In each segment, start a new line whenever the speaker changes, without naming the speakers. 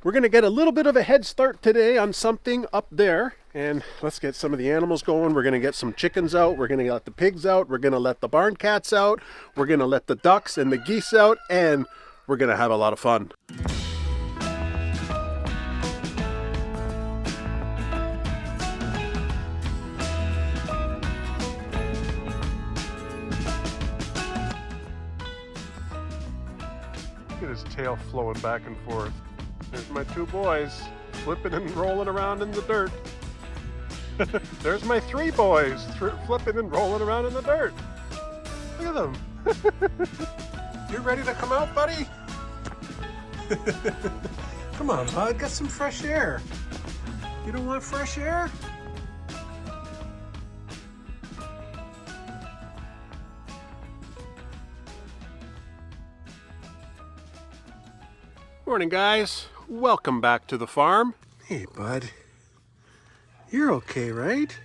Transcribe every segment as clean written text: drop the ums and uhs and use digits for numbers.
We're going to get a little bit of a head start today on something up there. And let's get some of the animals going. We're going to get some chickens out. We're going to let the pigs out. We're going to let the barn cats out. We're going to let the ducks and the geese out. And we're going to have a lot of fun. Look at his tail flowing back and forth. There's my two boys flipping and rolling around in the dirt. There's my three boys flipping and rolling around in the dirt. Look at them. You ready to come out, buddy? Come on, bud, get some fresh air. You don't want fresh air? Morning, guys. Welcome back to the farm. Hey, bud. You're okay, right?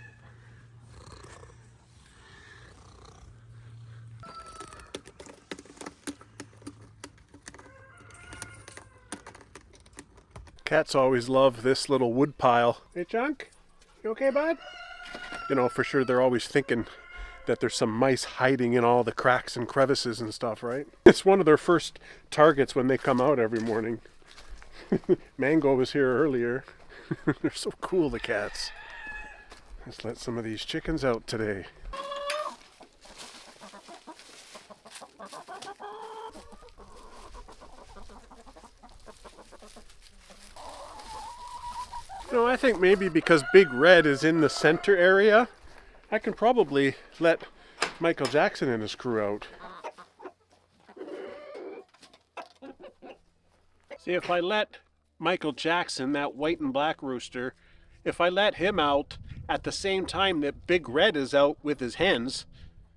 Cats always love this little wood pile. Hey, Chunk, you okay, bud? You know, for sure they're always thinking that there's some mice hiding in all the cracks and crevices and stuff, right? It's one of their first targets when they come out every morning. Mango was here earlier. They're so cool, the cats. Let's let some of these chickens out today. You know, I think maybe because Big Red is in the center area, I can probably let Michael Jackson and his crew out. See, if I let Michael Jackson, that white and black rooster, if I let him out at the same time that Big Red is out with his hens,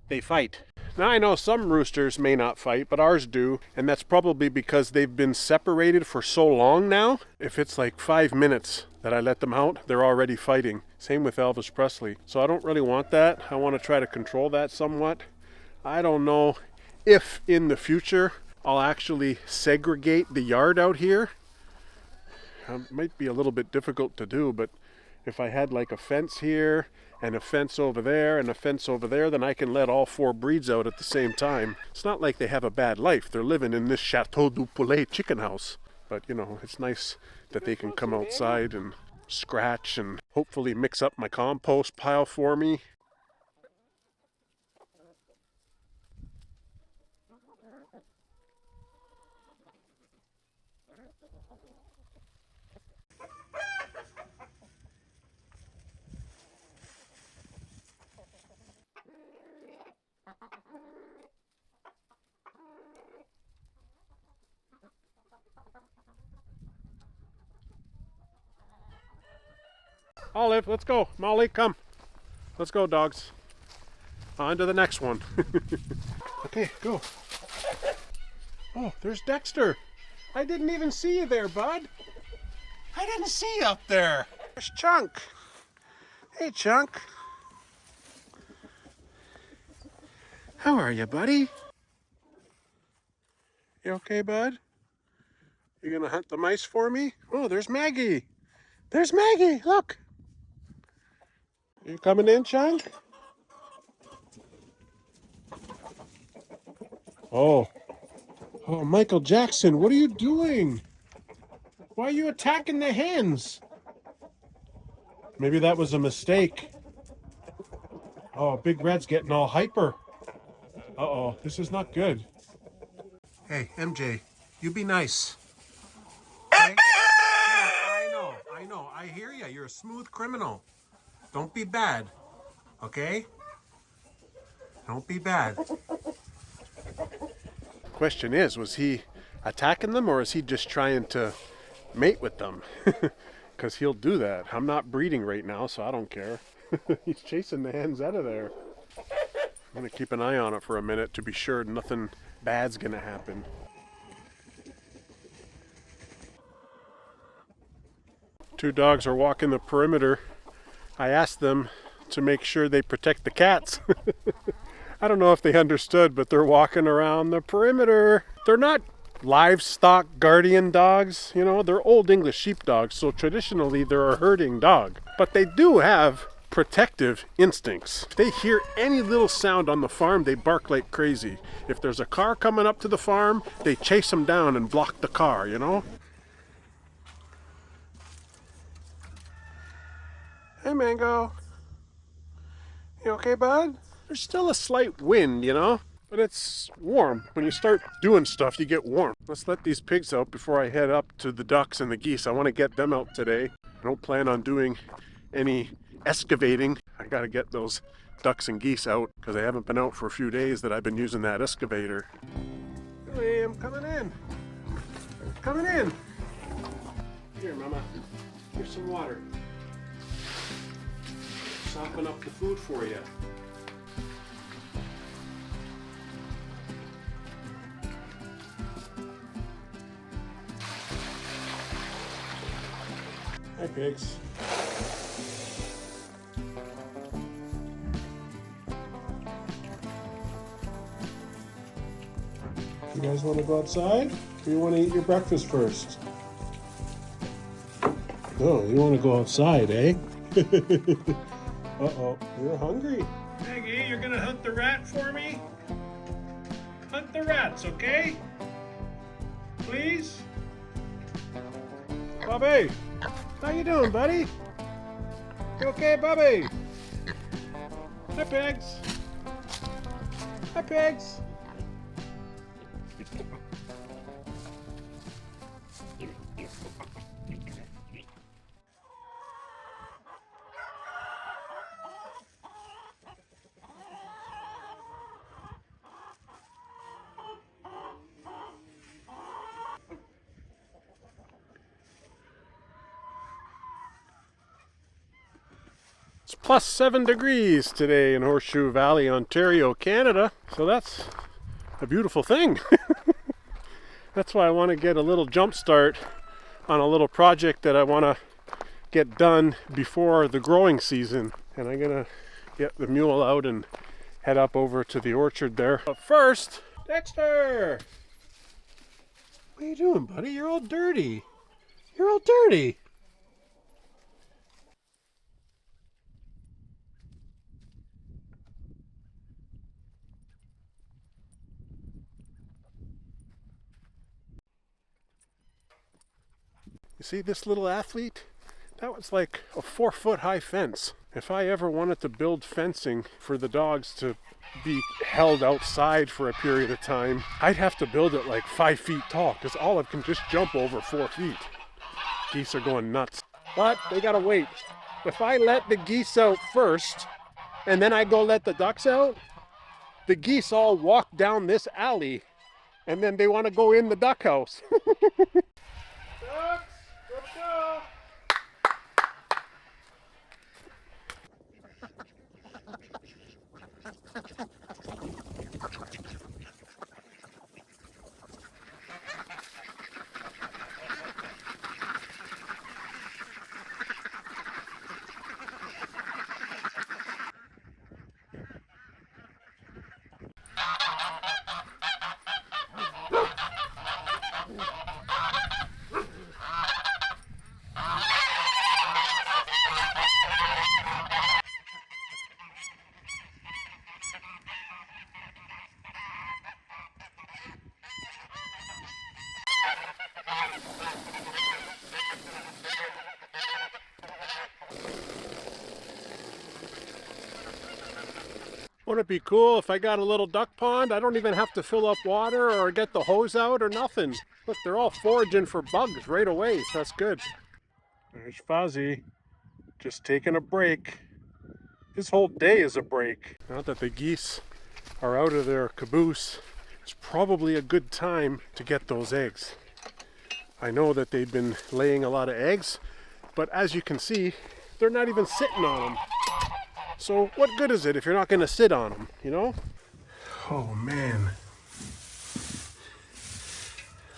they fight. Now, I know some roosters may not fight, but ours do, and that's probably because they've been separated for so long now. If it's like 5 minutes that I let them out, they're already fighting. Same with Elvis Presley. So I don't really want that. I want to try to control that somewhat. I don't know if in the future I'll actually segregate the yard out here. It might be a little bit difficult to do, but if I had like a fence here and a fence over there and a fence over there, then I can let all four breeds out at the same time. It's not like they have a bad life. They're living in this Chateau du Poulet chicken house. But, you know, it's nice that they can come outside and scratch and hopefully mix up my compost pile for me. Olive, let's go. Molly, come. Let's go, dogs. On to the next one. Okay, go. Oh, there's Dexter. I didn't even see you there, bud. I didn't see you up there. There's Chunk. Hey, Chunk. How are you, buddy? You okay, bud? You gonna hunt the mice for me? Oh, there's Maggie. There's Maggie, look. You coming in, Chunk? Oh, Michael Jackson, what are you doing? Why are you attacking the hens? Maybe that was a mistake. Oh, Big Red's getting all hyper. Uh-oh, this is not good. Hey, MJ, you be nice. Okay? Yeah, I know. I hear you. You're a smooth criminal. Don't be bad, okay? Don't be bad. Question is, was he attacking them or is he just trying to mate with them? Because he'll do that. I'm not breeding right now, so I don't care. He's chasing the hens out of there. I'm going to keep an eye on it for a minute to be sure nothing bad's going to happen. Two dogs are walking the perimeter. I asked them to make sure they protect the cats. I don't know if they understood, but they're walking around the perimeter. They're not livestock guardian dogs. You know, they're old English sheepdogs, so traditionally they're a herding dog. But they do have protective instincts. If they hear any little sound on the farm, they bark like crazy. If there's a car coming up to the farm, they chase them down and block the car, you know? Hey, Mango. You okay, bud? There's still a slight wind, you know? But it's warm. When you start doing stuff, you get warm. Let's let these pigs out before I head up to the ducks and the geese. I want to get them out today. I don't plan on doing any excavating. I got to get those ducks and geese out because I haven't been out for a few days that I've been using that excavator. Hey, I'm coming in. I'm coming in. Here, Mama. Here's some water. Soften up the food for you. Hi, pigs. You guys want to go outside? Or you want to eat your breakfast first? No, you want to go outside, eh? Uh-oh, you're hungry. Maggie, you're gonna hunt the rat for me? Hunt the rats, okay? Please? Bobby, how you doing, buddy? You okay, Bobby? Hi, pigs. Hi, pigs. It's plus 7 degrees today in Horseshoe Valley, Ontario, Canada. So that's a beautiful thing. That's why I want to get a little jump start on a little project that I want to get done before the growing season. And I'm going to get the mule out and head up over to the orchard there. But first, Dexter! What are you doing, buddy? You're all dirty. You're all dirty. You see this little athlete? That was like a 4-foot high fence. If I ever wanted to build fencing for the dogs to be held outside for a period of time, I'd have to build it like 5 feet tall because Olive can just jump over 4 feet. Geese are going nuts. But they gotta wait. If I let the geese out first and then I go let the ducks out, the geese all walk down this alley and then they want to go in the duck house. Ducks! Let's go! Wouldn't it be cool if I got a little duck pond? I don't even have to fill up water or get the hose out or nothing. Look, they're all foraging for bugs right away, so that's good. There's Fozzie, just taking a break. His whole day is a break. Now that the geese are out of their caboose, it's probably a good time to get those eggs. I know that they've been laying a lot of eggs, but as you can see, they're not even sitting on them. So what good is it if you're not going to sit on them, you know? Oh man,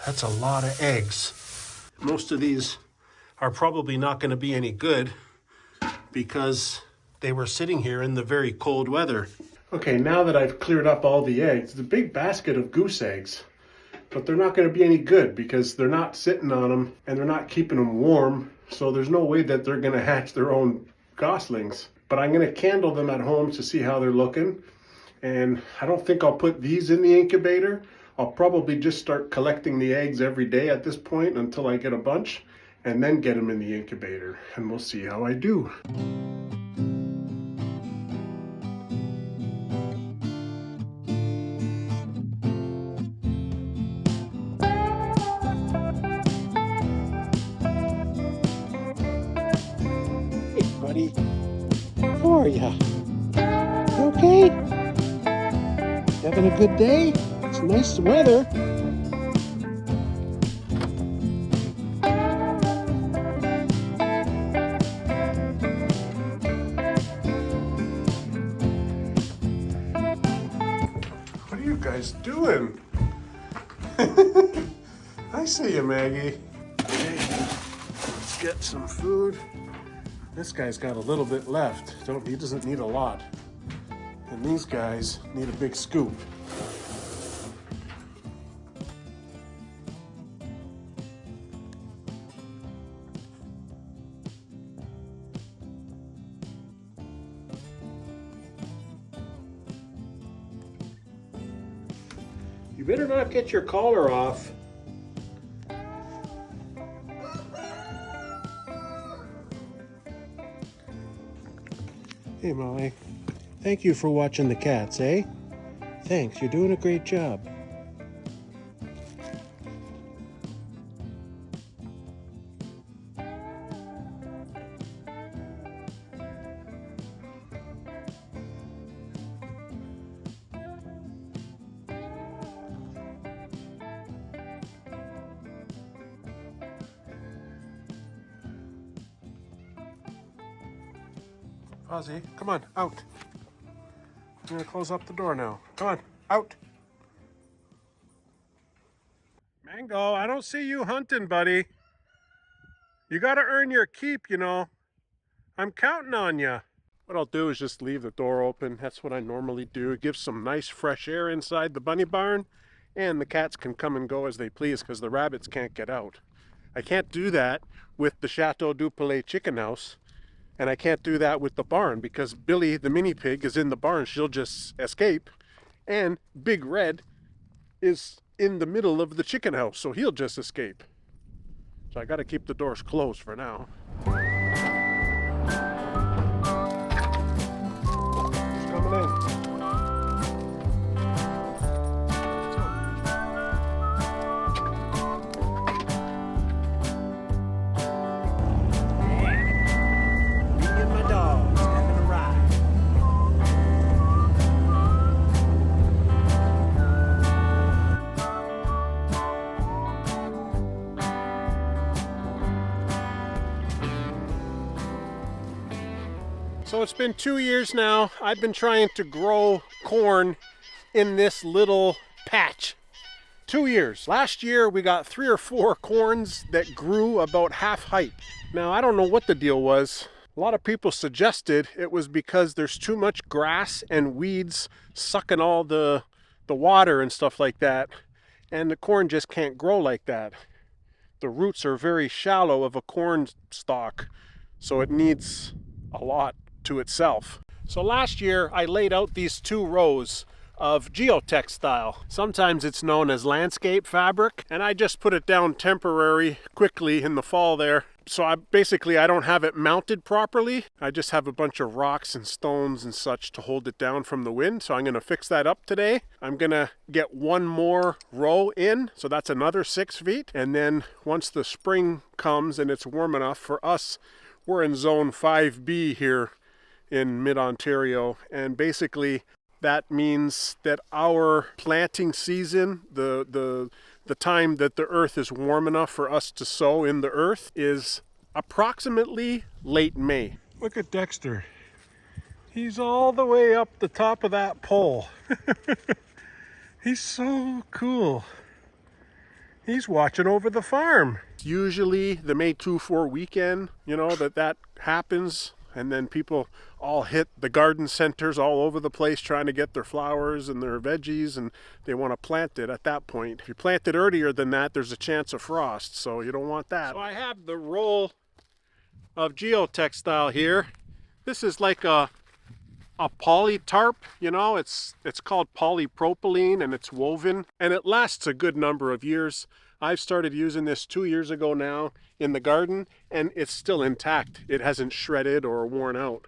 that's a lot of eggs. Most of these are probably not going to be any good because they were sitting here in the very cold weather. Okay, now that I've cleared up all the eggs, the big basket of goose eggs but they're not going to be any good because they're not sitting on them and they're not keeping them warm. So there's no way that they're going to hatch their own goslings. But I'm going to candle them at home to see how they're looking. And I don't think I'll put these in the incubator. I'll probably just start collecting the eggs every day at this point until I get a bunch, and then get them in the incubator, and we'll see how I do. Hey buddy, how are ya? You okay? Having a good day? It's nice weather. What are you guys doing? I see you, Maggie. Okay, let's get some food. This guy's got a little bit left. He doesn't need a lot. And these guys need a big scoop. You better not get your collar off. Hey Molly, thank you for watching the cats, eh? Thanks, you're doing a great job. Ozzy, come on, out. I'm gonna close up the door now. Come on, out. Mango, I don't see you hunting, buddy. You gotta earn your keep, you know. I'm counting on you. What I'll do is just leave the door open. That's what I normally do. It gives some nice fresh air inside the bunny barn, and the cats can come and go as they please because the rabbits can't get out. I can't do that with the Chateau du Palais chicken house. And I can't do that with the barn because Billy, the mini pig, is in the barn. She'll just escape. And Big Red is in the middle of the chicken house, so he'll just escape. So I got to keep the doors closed for now. He's coming in. So it's been 2 years now. I've been trying to grow corn in this little patch. 2 years. Last year we got 3 or 4 corns that grew about half height. Now I don't know what the deal was. A lot of people suggested it was because there's too much grass and weeds sucking all the water and stuff like that. And the corn just can't grow like that. The roots are very shallow of a corn stalk, so it needs a lot to itself. So last year I laid out these 2 rows of geotextile. Sometimes it's known as landscape fabric, and I just put it down temporary quickly in the fall there. So I don't have it mounted properly. I just have a bunch of rocks and stones and such to hold it down from the wind. So I'm going to fix that up today. I'm going to get 1 more row in, so that's another 6 feet. And then once the spring comes and it's warm enough for us, we're in zone 5B here in mid-Ontario, and basically that means that our planting season, the time that the earth is warm enough for us to sow in the earth, is approximately late May. Look at Dexter. He's all the way up the top of that pole. He's so cool. He's watching over the farm. Usually the May 2-4 weekend, you know, that happens and then people all hit the garden centers all over the place trying to get their flowers and their veggies, and they want to plant it at that point. If you plant it earlier than that, there's a chance of frost, so you don't want that. So I have the roll of geotextile here. This is like a poly tarp, you know, it's called polypropylene, and it's woven, and it lasts a good number of years. I've started using this 2 years ago now in the garden, and it's still intact. It hasn't shredded or worn out.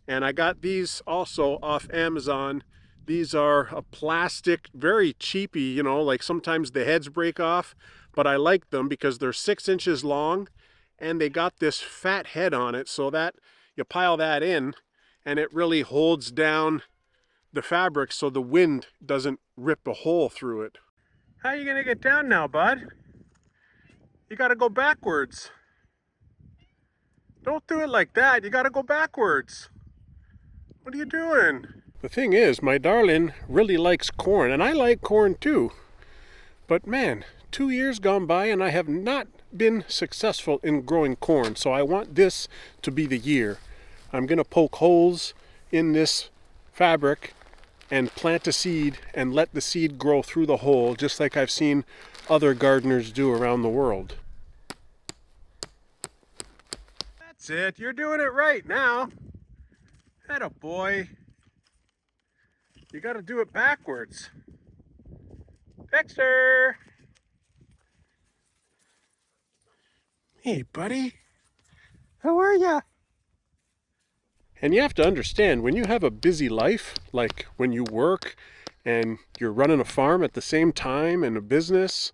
And I got these also off Amazon. These are a plastic, very cheapy, you know, like sometimes the heads break off, but I like them because they're 6 inches long, and they got this fat head on it, so that you pile that in, and it really holds down the fabric so the wind doesn't rip a hole through it. How are you gonna get down now, bud? You gotta go backwards. Don't do it like that. You gotta go backwards. What are you doing? The thing is, my darling really likes corn, and I like corn too. But man, 2 years gone by and I have not been successful in growing corn, so I want this to be the year. I'm gonna poke holes in this fabric and plant a seed and let the seed grow through the hole, just like I've seen other gardeners do around the world. That's it. You're doing it right now. Atta boy. You got to do it backwards. Dexter! Hey, buddy. How are ya? And you have to understand, when you have a busy life, like when you work and you're running a farm at the same time and a business,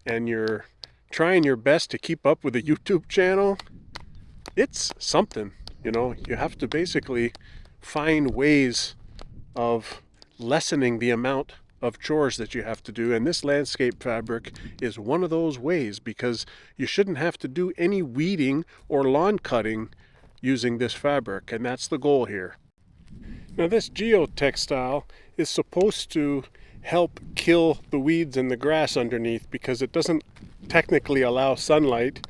and you're trying your best to keep up with a YouTube channel, it's something, you know. You have to basically find ways of lessening the amount of chores that you have to do, and this landscape fabric is one of those ways, because you shouldn't have to do any weeding or lawn cutting using this fabric, and that's the goal here. Now this geotextile is supposed to help kill the weeds and the grass underneath, because it doesn't technically allow sunlight,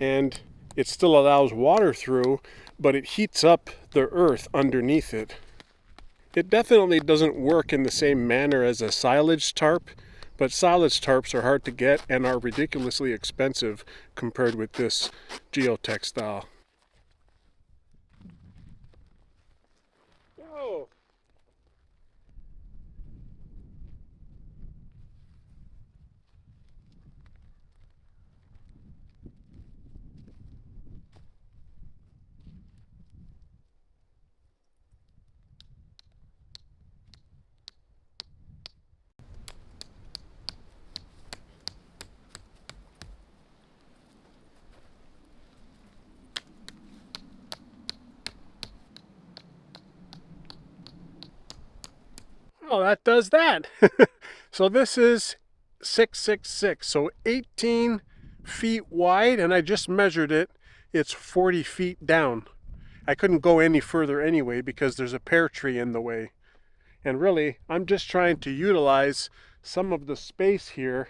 and it still allows water through, but it heats up the earth underneath it. It definitely doesn't work in the same manner as a silage tarp, but silage tarps are hard to get and are ridiculously expensive compared with this geotextile. Whoa. Oh, that does that. So this is 666, so 18 feet wide, and I just measured it. It's 40 feet down. I couldn't go any further anyway because there's a pear tree in the way. And really, I'm just trying to utilize some of the space here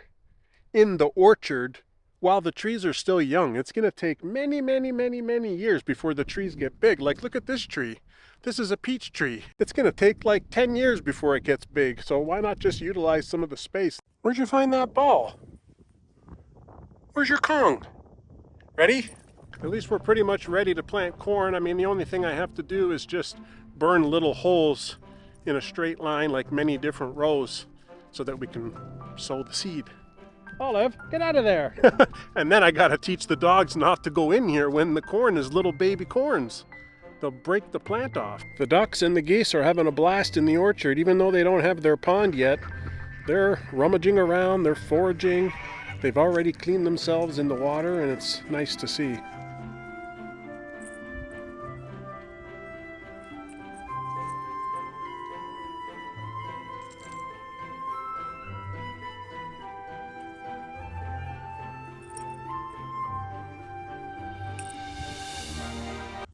in the orchard while the trees are still young. It's going to take many, many, many, many years before the trees get big. Like, look at this tree. This is a peach tree. It's going to take like 10 years before it gets big. So why not just utilize some of the space? Where'd you find that ball? Where's your Kong? Ready? At least we're pretty much ready to plant corn. I mean, the only thing I have to do is just burn little holes in a straight line, like many different rows, so that we can sow the seed. Olive, get out of there. And then I gotta teach the dogs not to go in here when the corn is little baby corns. They'll break the plant off. The ducks and the geese are having a blast in the orchard, even though they don't have their pond yet. They're rummaging around, they're foraging. They've already cleaned themselves in the water, and it's nice to see.